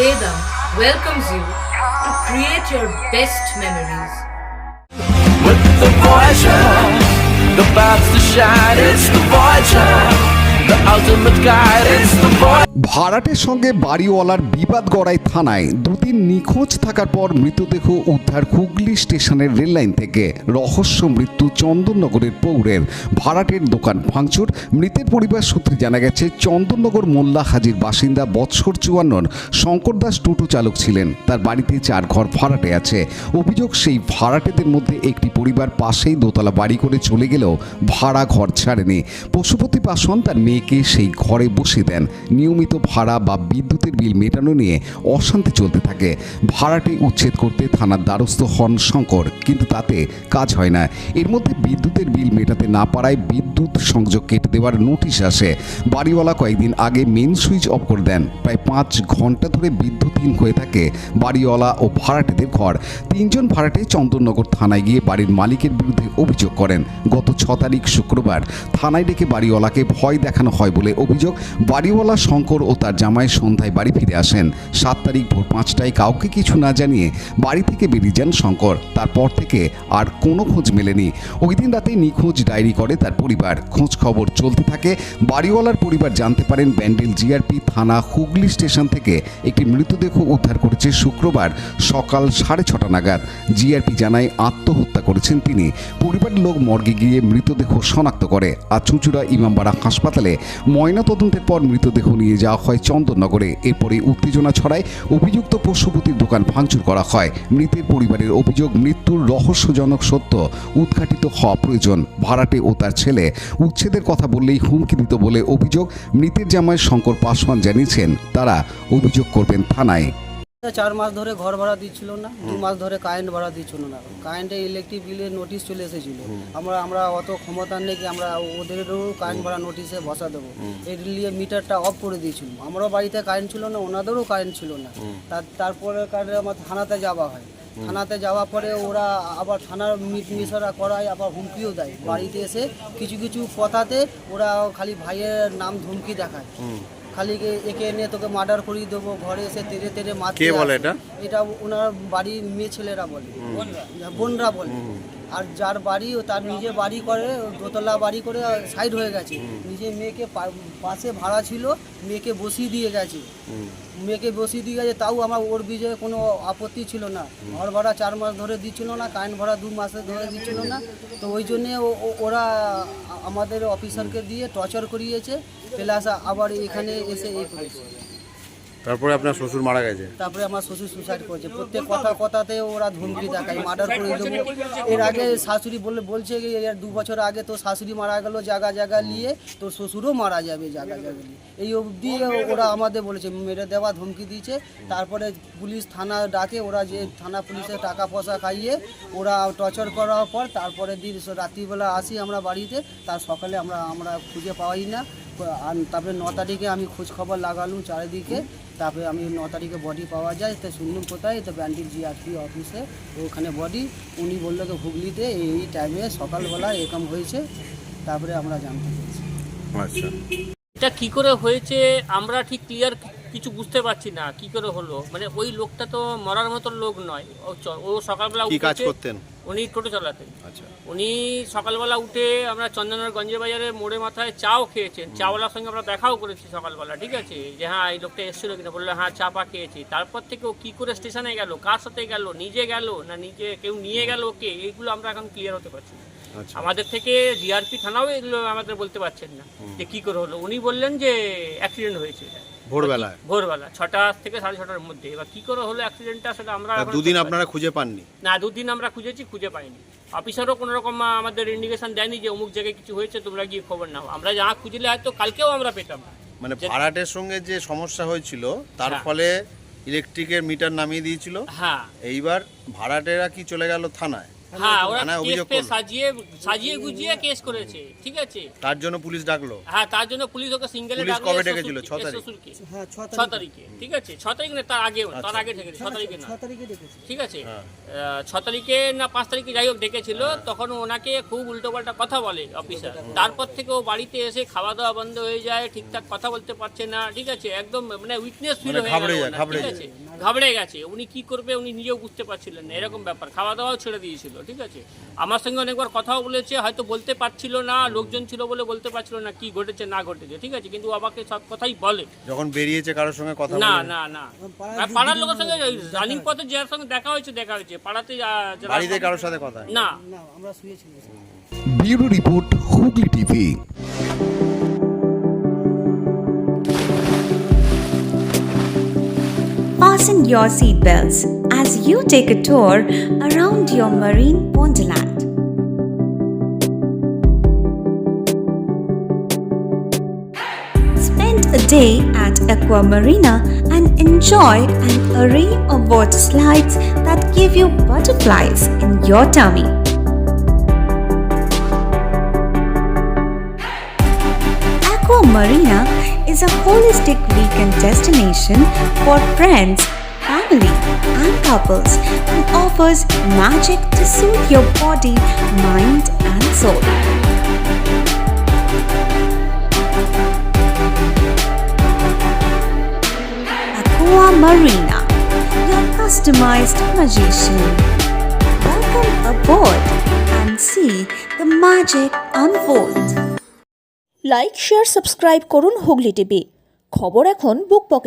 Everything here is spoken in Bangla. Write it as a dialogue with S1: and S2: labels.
S1: Vedam welcomes you to create your best memories.
S2: With the Voyager, the paths to shine, it's the Voyager, the ultimate guide, it's the Voyager.
S3: ভাড়াটের সঙ্গে বাড়িওয়ালার বিবাদ গড়ায় থানায়। দুদিন নিখোঁজ থাকার পর মৃতদেহ উদ্ধার হুগলি স্টেশনের রেললাইন থেকে। রহস্য মৃত্যু চন্দননগরের পৌরের। ভাড়াটের দোকান ভাঙচুর। মৃতের পরিবার সূত্রে জানা গেছে চন্দননগর মোল্লা হাজির বাসিন্দা বৎসর 54 শঙ্কর দাস টোটো চালক ছিলেন। তার বাড়িতে 4 ঘর ভাড়াটে আছে। অভিযোগ, সেই ভাড়াটেদের মধ্যে একটি পরিবার পাশেই দোতলা বাড়ি করে চলে গেলেও ভাড়া ঘর ছাড়েনি। পশুপতি পাসওয়ান তার মেয়েকে সেই ঘরে বসিয়ে দেন। নিয়মিত ভাড়া বা বিদ্যুতের বিল মেটানো নিয়ে অশান্তি চলতে থাকে। ভাড়াটি উচ্ছেদ করতে থানার দ্বারস্থ হন শঙ্কর, কিন্তু তাতে কাজ হয় না। এর মধ্যে বিদ্যুতের বিল মেটাতে না পারায় বিদ্যুৎ সংযোগ কেটে দেওয়ার নোটিশ আসে। বাড়িওয়ালা কয়েকদিন আগে মেন সুইচ অফ করে দেন। প্রায় 5 ঘন্টা ধরে বিদ্যুৎহীন হয়ে থাকে বাড়িওয়ালা ও ভাড়াটেদের ঘর। 3 জন ভাড়াটে চন্দননগর থানায় গিয়ে বাড়ির মালিকের বিরুদ্ধে অভিযোগ করেন। গত 6 তারিখ শুক্রবার থানায় ডেকে বাড়িওয়ালাকে ভয় দেখানো হয় বলে অভিযোগ। বাড়িওয়ালা শঙ্কর ও তার জামাই সন্ধ্যায় বাড়ি ফিরে আসেন। 7 তারিখ ভোর 5টায় কাউকে কিছু না জানিয়ে বাড়ি থেকে বেরিয়ে যান শঙ্কর। তারপর থেকে আর কোনো খোঁজ মেলেনি। ওই দিন রাতে নিখোঁজ ডায়েরি করে তার পরিবার। খোঁজ খবর চলতে থাকে। বাড়িওয়ালার পরিবার জানতে পারেন ব্যান্ডেল জিআরপি থানা হুগলি স্টেশন থেকে একটি মৃতদেহ উদ্ধার করেছে শুক্রবার সকাল 6:30 নাগাদ। জিআরপি জানায় আত্মহত্যা করেছেন তিনি। পরিবারের লোক মর্গে গিয়ে মৃতদেহ শনাক্ত করে। আর চুঁচুড়া ইমামবাড়া হাসপাতালে ময়নাতদন্তের পর মৃতদেহ নিয়ে যাওয়া হয় চন্দননগরে। এরপরে উত্তেজনা ছড়ায়। অভিযুক্ত পশুপতির দোকান ভাঙচুর করা হয়। মৃতের পরিবারের অভিযোগ, মৃত্যুর রহস্যজনক সত্য উদ্ঘাটিত হওয়া প্রয়োজন। ভাড়াটে ও তার ছেলে উচ্ছেদের কথা বললেই হুমকি দিত বলে অভিযোগ। মৃতের জামাই শঙ্কর পাসওয়ান জানিয়েছেন তারা অভিযোগ করবেন থানায়।
S4: 4 মাস ধরে ঘর ভাড়া দিচ্ছিল না, 2 মাস ধরে কারেন্ট ভাড়া দিচ্ছিল না। কারেন্টে ইলেকট্রিক বিলের নোটিশ চলে এসেছিল। আমরা অত ক্ষমতা নেই কি আমরা ওদেরও কারেন্ট ভাড়া নোটিশে বসা দেবো। এই নিয়ে মিটারটা অফ করে দিয়েছিল। আমরাও বাড়িতে কারেন্ট ছিল না, ওনাদেরও কারেন্ট ছিল না। তারপরে আমার থানাতে যাওয়া হয়। থানাতে যাওয়ার পরে ওরা আবার থানার মিশরা করায়, আবার হুমকিও দেয়। বাড়িতে এসে কিছু কিছু কথাতে ওরা খালি ভাইয়ের নাম ধমকি দেখায়। খালি একে এনে তোকে মার্ডার করিয়ে দেবো, ঘরে এসে তেরে তেরে মারতে।
S5: কে বলে এটা?
S4: এটা ওনার বাড়ির মেয়ে ছেলেরা বলে, বোনরা বলে। আর যার বাড়ি ও তার নিজে বাড়ি করে, দোতলা বাড়ি করে সাইড হয়ে গেছে। নিজে মেয়েকে পাশে ভাড়া ছিল, মেয়েকে বসিয়ে দিয়ে গেছে। তাও আমার ওর বিজয়ে কোনো আপত্তি ছিল না। ঘর ভাড়া 4 মাস ধরে দিচ্ছিল না, কারেন্ট ভাড়া 2 মাসে ধরে দিচ্ছিল না। তো ওই জন্যে ওরা আমাদের অফিসারকে দিয়ে টর্চার করিয়েছে। প্লাস আবার এখানে এসে এই করেছে।
S5: তারপরে আপনার শ্বশুর মারা গেছে।
S4: তারপরে আমার শ্বশুর সুসাইড করেছে। প্রত্যেক কথাতে ওরা ধমকি দেখায়, মার্ডার করে দেবো। এর আগে শাশুড়ি বলছে এর 2 বছর আগে তো শাশুড়ি মারা গেল জায়গা নিয়ে, তো শ্বশুরও মারা যাবে জায়গা নিয়ে। এই অবধি ওরা আমাদের বলেছে, মেরে দেওয়া ধমকি দিয়েছে। তারপরে পুলিশ থানা ডাকে, ওরা যে থানা পুলিশের টাকা পয়সা খাইয়ে ওরা টর্চার করার পর তারপরে দিন রাত্রিবেলা আসি আমরা বাড়িতে। তার সকালে আমরা খুঁজে পাওয়াই না। আর তারপরে 9 তারিখে আমি খোঁজ খবর লাগালুম চারিদিকে। তারপরে আমি 9 তারিখে বডি পাওয়া যায়। তো শুনলাম কোথায়, তো ব্যান্ডেল জিআরপি অফিসে ওখানে বডি। উনি বললো যে হুগলিতে এই টাইমে সকালবেলা এরকম হয়েছে। তারপরে আমরা জানতে পেরেছি।
S5: আচ্ছা,
S6: এটা কী করে হয়েছে আমরা ঠিক ক্লিয়ার কিছু বুঝতে পারছি না। কি করে হলো, মানে ওই লোকটা তো মরার মতো লোক নয়। ও সকালবেলা
S5: কি কাজ করতেন?
S6: উনি টোটো চালাতেন।
S5: আচ্ছা,
S6: উনি সকালবেলা উঠে আমরা চন্দননগর গঞ্জে বাজারে মোড়ে মাথায় চাও খেয়েছেন। চাওয়ালার সঙ্গে আমরা দেখাও করেছি সকালবেলা, ঠিক আছে, যে হ্যাঁ এই লোকটা এসেছিলো কিনা। বললো হ্যাঁ চা পা খেয়েছি। তারপর থেকে ও কী করে স্টেশনে গেল, কার সাথে গেল, নিজে গেল না নিজে কেউ নিয়ে গেল ওকে, এইগুলো আমরা এখন ক্লিয়ার হতে পারছি না। আমাদের থেকে জিআরপি থানাও এগুলো আমাদের বলতে পারছেন না যে কী করে হলো। উনি বললেন যে অ্যাক্সিডেন্ট হয়েছে ভোরবেলা 6টা থেকে 6:30টার মধ্যে। এবার কী করে হলো অ্যাক্সিডেন্টটা সেটা আমরা
S5: 2 দিন আপনারা খুঁজে পাননি?
S6: না, 2 দিন আমরা খুঁজে পাইনি। অফিসারও কোনো রকম আমাদের ইন্ডিকেশন দেয়নি যে অমুক জায়গায় কিছু হয়েছে, তোমরা গিয়ে খবর নাও। আমরা যা খুঁজলে হয়তো কালকেও আমরা পেতাম।
S5: মানে ভাড়াটের সঙ্গে যে সমস্যা হয়েছিল তার ফলে ইলেকট্রিকের মিটার নামিয়ে দিয়েছিল।
S6: হ্যাঁ,
S5: এইবার ভাড়াটেরা কি চলে গেল থানায়?
S6: হ্যাঁ ওরা
S5: থানায়
S6: কেস
S5: অভিযোগ
S6: ফেস
S5: করলো।
S6: সাজিয়ে গুজিয়ে কেস করেছে, ঠিক আছে।
S5: তার জন্য পুলিশ ডাকলো।
S6: হ্যাঁ তার জন্য পুলিশ ওকে সিঙ্গেলে
S5: পুলিশ
S6: ডাকলো।
S5: কবে ডেকেছিল? 6 তারিখ?
S4: হ্যাঁ
S6: 6 তারিখে, ঠিক আছে। 6 তারিখ না, তার আগেও, তার আগে ডেকেছে, 6 তারিখে না,
S4: 6 তারিখে ডেকেছে।
S6: ঠিক আছে। 6 তারিখে না 5 তারিখে যাই হোক ডেকেছিল, তখন ওনাকে খুব উল্টোপাল্টা কথা বলে অফিসার। তারপর থেকে ও বাড়িতে এসে খাওয়া দাওয়া বন্ধ হয়ে যায়, ঠিকঠাক কথা বলতে পারছে না, ঠিক আছে। একদম মানে উইকনেস ফিল হয়ে
S5: ঘাবড়ে
S6: গেল
S5: যায়,
S6: ওনার,
S5: ঘাবড়ে
S6: ঠিক
S5: যায়।
S6: আছে। ঘাবড়ে গেছে, উনি কি করবে উনি নিজেও বুঝতে পারছিলেন না, এরকম ব্যাপার। খাওয়া দাওয়াও ছেড়ে দিয়েছিল, ঠিক আছে। আমার সঙ্গে অনেকবার কথাও বলেছে, হয়তো বলতে পারছিল না, লোকজন ছিল বলে বলতে পারছিল না কি ঘটেছে না ঘটেছে, ঠিক আছে। কিন্তু আমাকে সব কথাই বলে।
S5: যখন বেরিয়েছে কারোর সঙ্গে কথা
S6: না
S5: বলে?
S6: না না, আর পাড়ার লোকের সঙ্গে রানিং পথে যার সঙ্গে দেখা হয়েছে পাড়াতে যারা-
S5: বাড়িতে কারোর সাথে কথা?
S6: না।
S4: না আমরা শুয়েছিলাম।
S3: Bureau report, Hooghly TV.
S7: Fasten your seatbelts as you take a tour around your marine wonderland. Spend a day at Aqua Marina and enjoy an array of water slides that give you butterflies in your tummy. Aqua Marina is a holistic weekend destination for friends, family, and couples and offers magic to soothe your body, mind, and soul. Aqua Marina, your customized magician. Welcome aboard and see the magic unfold.
S8: Like share subscribe করুন হুগলি টিভি। খবর এখন বুক পকেট।